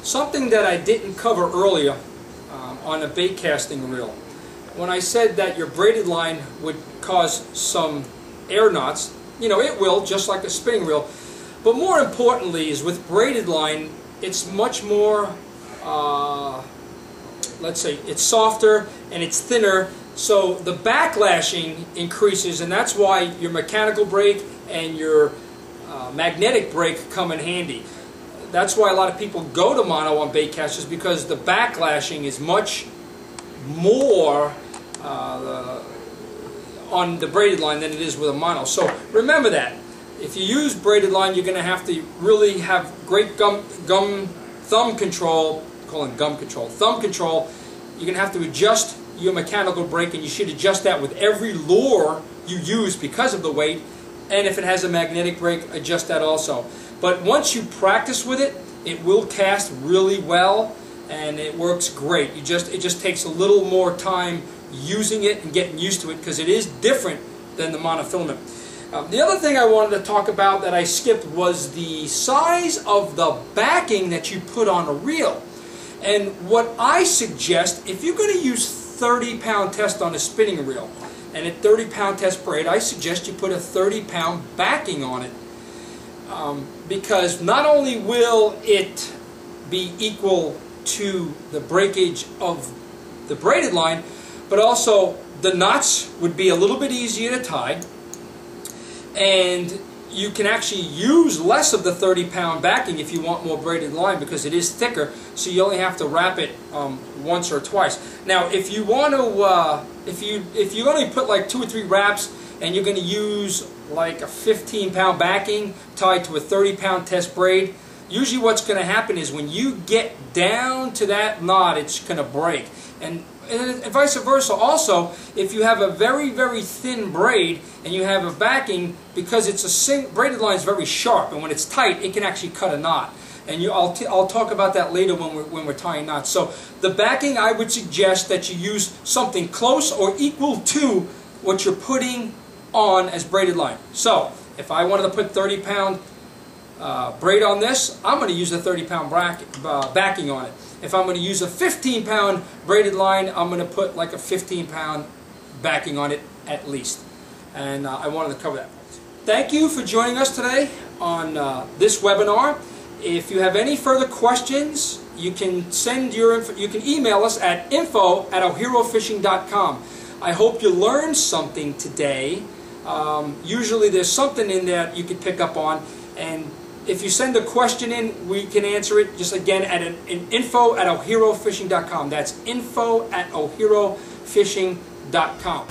Something that I didn't cover earlier on a bait casting reel. When I said that your braided line would cause some air knots, you know, it will, just like a spinning reel. But more importantly is with braided line, it's much more, let's say, it's softer and it's thinner, so the backlashing increases, and that's why your mechanical brake and your magnetic brake come in handy. That's why a lot of people go to mono on bait casters, because the backlashing is much more on the braided line than it is with a mono. So remember that. If you use braided line, you're going to have to really have great thumb control. Call it thumb control. You're going to have to adjust your mechanical brake, and you should adjust that with every lure you use because of the weight. And if it has a magnetic brake, adjust that also. But once you practice with it, it will cast really well, and it works great. It just takes a little more time using it and getting used to it, because it is different than the monofilament. The other thing I wanted to talk about that I skipped was the size of the backing that you put on a reel. And what I suggest, if you're going to use 30-pound test on a spinning reel and a 30-pound test braid, I suggest you put a 30-pound backing on it. Because not only will it be equal to the breakage of the braided line, but also the knots would be a little bit easier to tie, and you can actually use less of the 30-pound backing if you want more braided line, because it is thicker, so you only have to wrap it once or twice. Now, if you want to, if you only put like 2 or 3 wraps, and you're going to use like a 15-pound backing tied to a 30-pound test braid, usually what's going to happen is when you get down to that knot, it's going to break. And vice versa also, if you have a very, very thin braid and you have a backing, because it's a braided line is very sharp, and when it's tight, it can actually cut a knot. And I'll talk about that later when we're tying knots. So the backing, I would suggest that you use something close or equal to what you're putting on as braided line. So if I wanted to put 30-pound braid on this, I'm going to use a 30-pound backing on it. If I'm going to use a 15-pound braided line, I'm going to put like a 15-pound backing on it at least. And I wanted to cover that. Thank you for joining us today on this webinar. If you have any further questions, you can email us at info@ohirofishing.com. I hope you learned something today. Usually there's something in there you can pick up on, and if you send a question in, we can answer it just again at info@ohirofishing.com. That's info@ohirofishing.com.